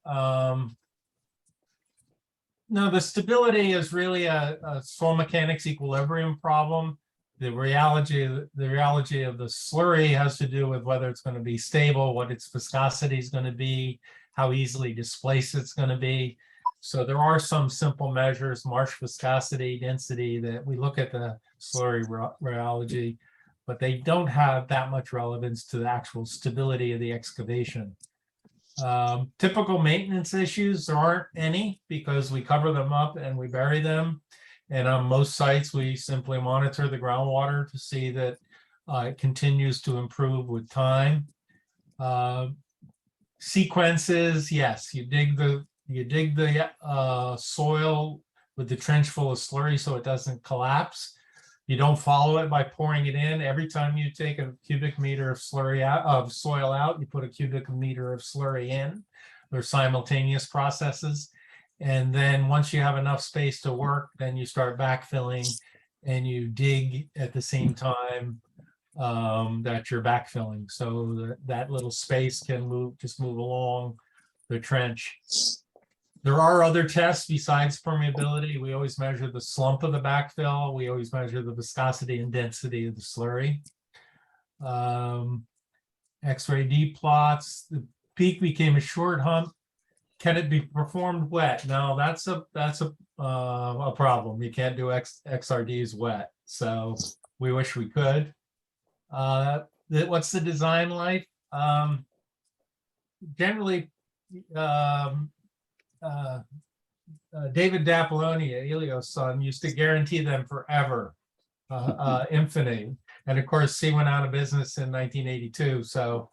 No, the stability is really a soil mechanics equilibrium problem. The rheology of the slurry has to do with whether it's going to be stable, what its viscosity is going to be, how easily displaced it's going to be. So there are some simple measures, marsh viscosity, density, that we look at the slurry rheology, but they don't have that much relevance to the actual stability of the excavation. Typical maintenance issues, there aren't any because we cover them up and we bury them. And on most sites, we simply monitor the groundwater to see that it continues to improve with time. Sequences, yes, you dig the soil with the trench full of slurry so it doesn't collapse. You don't follow it by pouring it in. Every time you take a cubic meter of slurry out of soil out, you put a cubic meter of slurry in. They're simultaneous processes. And then once you have enough space to work, then you start backfilling and you dig at the same time that you're backfilling. So that little space can just move along the trench. There are other tests besides permeability. We always measure the slump of the backfill. We always measure the viscosity and density of the slurry. X-ray D plots. The peak became a short hump. Can it be performed wet? No, that's a problem. You can't do XRDs wet. So we wish we could. What's the design life? generally, David Dappoloni, Elio's son, used to guarantee them forever, infinite. And of course, he went out of business in 1982. So,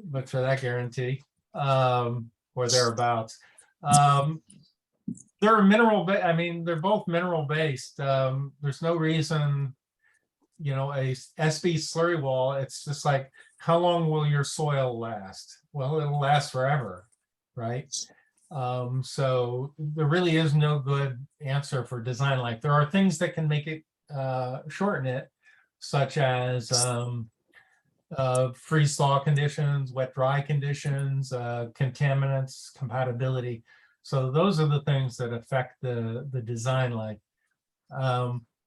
but for that guarantee, or thereabouts. They're I mean, they're both mineral based. There's no reason, you know, a SB slurry wall, it's just like, how long will your soil last? Well, it'll last forever, right? So there really is no good answer for design life. There are things that can make it shorten it, such as freeze thaw conditions, wet dry conditions, contaminants, compatibility. So those are the things that affect the design life.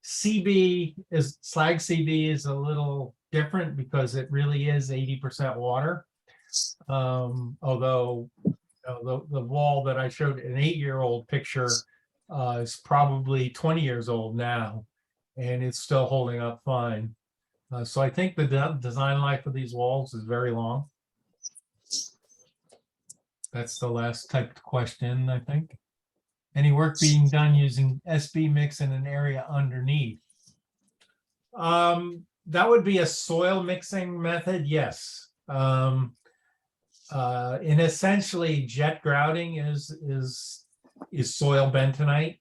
CB is slag CB is a little different because it really is 80% water. Although the wall that I showed, an 8-year-old picture, is probably 20 years old now, and it's still holding up fine. So I think the design life of these walls is very long. That's the last typed question, I think. Any work being done using SB mix in an area underneath? That would be a soil mixing method, yes. And essentially jet grouting is soil bentonite.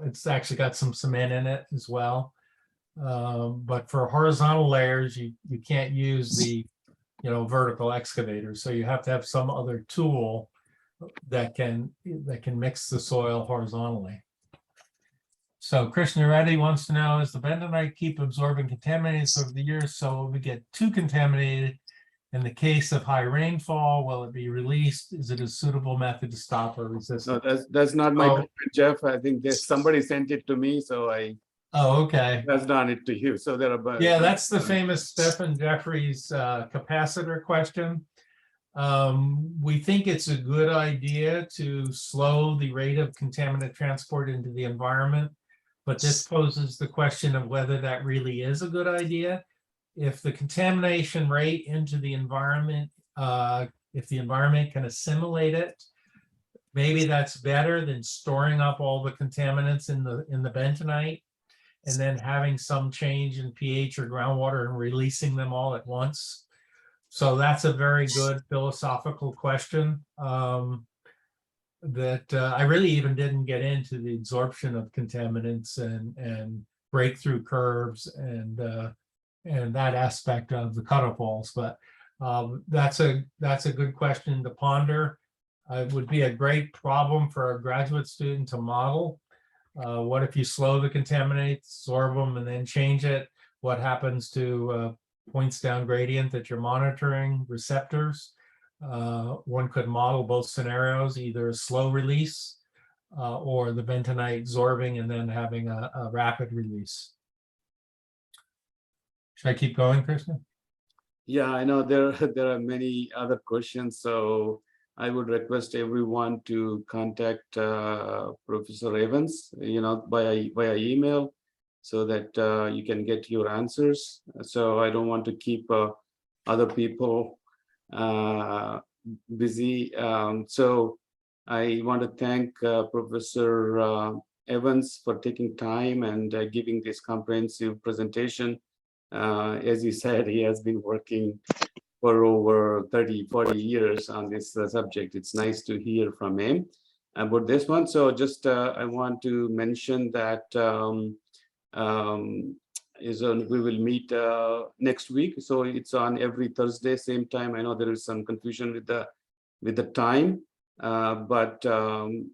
It's actually got some cement in it as well. But for horizontal layers, you can't use the vertical excavator. So you have to have some other tool that can mix the soil horizontally. So Krishna Reddy wants to know, is the bentonite keep absorbing contaminants over the years? So if we get too contaminated, in the case of high rainfall, will it be released? Is it a suitable method to stop or resist? No, that's not my comment, Jeff. I think somebody sent it to me, so I. Oh, okay. That's done it to you. So there are. Yeah, that's the famous Stephen Jeffries capacitor question. We think it's a good idea to slow the rate of contaminant transport into the environment, but this poses the question of whether that really is a good idea. If the contamination rate into the environment, if the environment can assimilate it, maybe that's better than storing up all the contaminants in the bentonite and then having some change in pH or groundwater and releasing them all at once. So that's a very good philosophical question that I really even didn't get into the absorption of contaminants and breakthrough curves and that aspect of the cutoff walls. But that's a good question to ponder. It would be a great problem for a graduate student to model. What if you slow the contaminants, absorb them, and then change it? What happens to points down gradient that you're monitoring, receptors? One could model both scenarios, either a slow release or the bentonite absorbing and then having a rapid release. Should I keep going, Krishna? Yeah, I know there are many other questions, so I would request everyone to contact Professor Evans, via email, so that you can get your answers. So I don't want to keep other people busy. So I want to thank Professor Evans for taking time and giving this comprehensive presentation. As you said, he has been working for over 30-40 years on this subject. It's nice to hear from him about this one. So just I want to mention that we will meet next week. So it's on every Thursday, same time. I know there is some confusion with the time, but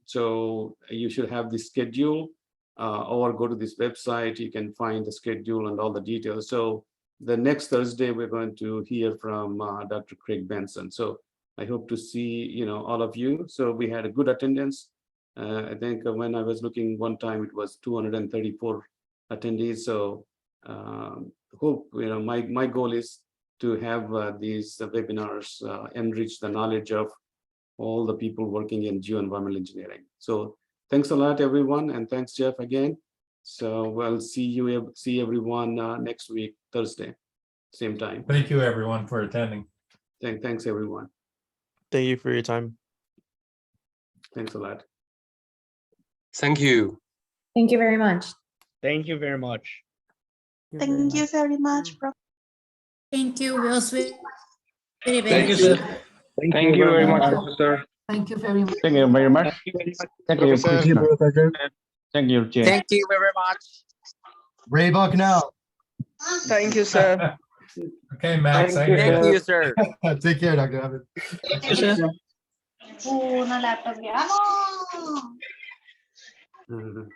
so you should have the schedule or go to this website. You can find the schedule and all the details. So the next Thursday, we're going to hear from Dr. Craig Benson. So I hope to see all of you. So we had a good attendance. I think when I was looking one time, it was 234 attendees. So hope my goal is to have these webinars enrich the knowledge of all the people working in geoenvironmental engineering. So thanks a lot, everyone, and thanks, Jeff, again. So we'll see everyone next week, Thursday, same time. Thank you, everyone, for attending. Thanks, everyone. Thank you for your time. Thanks a lot. Thank you. Thank you very much. Thank you very much. Thank you very much, Prof. Thank you. Was very, very Thank you, good. sir. Thank you very much, Professor. Thank you very much. Thank you very much. Thank you, Professor. Commissioner. Thank you, Chair. Thank you very much. Ray Bucknell. Thank you, sir. Okay, Max. I Thank hear you, sir. Take care, Dr. Abbott. Una laptop yan. Mhm.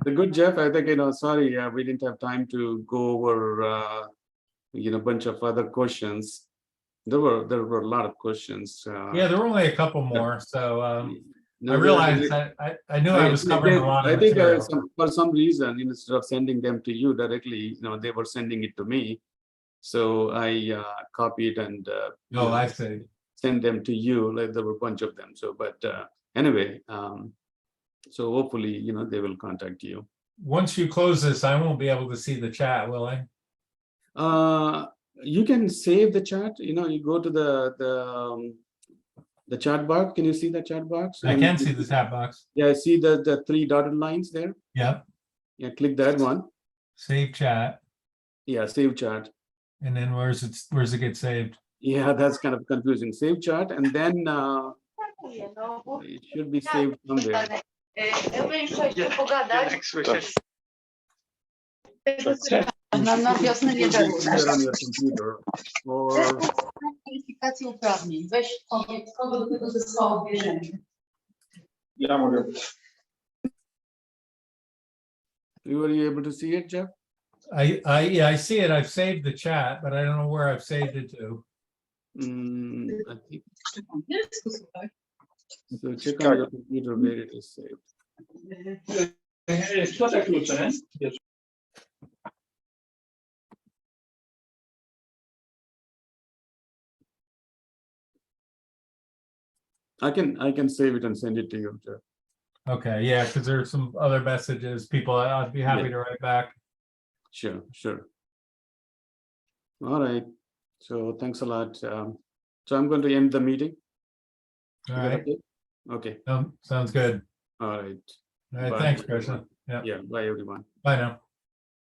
The good, Jeff. I think, sorry, we didn't have time to go over, a bunch of other questions. There were a lot of questions. Yeah, there were only a couple more. So No, I realized that I knew I was covering a lot of I think material. for some reason, instead of sending them to you directly, they were sending it to me. So I copied and Oh, I see. send them to you. Like there were a bunch of them. So, but anyway, so hopefully, they will contact you. Once you close this, I won't be able to see the chat, will I? You can save the chat. You go to the chat box. Can you see the chat box? I can see the chat box. Yeah, see the three dotted lines there. Yep. Yeah, click that one. Save chat. Yeah, save chat. And then where's it get saved? Yeah, that's kind of confusing. Save chat, and then it should be saved somewhere. Na wiosnę nie It should be somewhere on your computer, or kwalifikacje uprawnień. Weź powiedz, kogo do tego zespołu bierzemy. Ja mogę. were you able to see it, Jeff? Yeah, I see it. I've saved the chat, but I don't know where I've saved it to. I think so. Check on your computer where it is saved. I can save it and send it to you, Jeff. Okay, yeah, because there's some other messages. People, I'd be happy to write back. Sure. All right. So thanks a lot. So I'm going to end the meeting. All Is that right. okay? Sounds good. All right. All right. Bye, Thanks, everyone. Krishna. Yeah. Yeah. Bye, everyone. Bye now.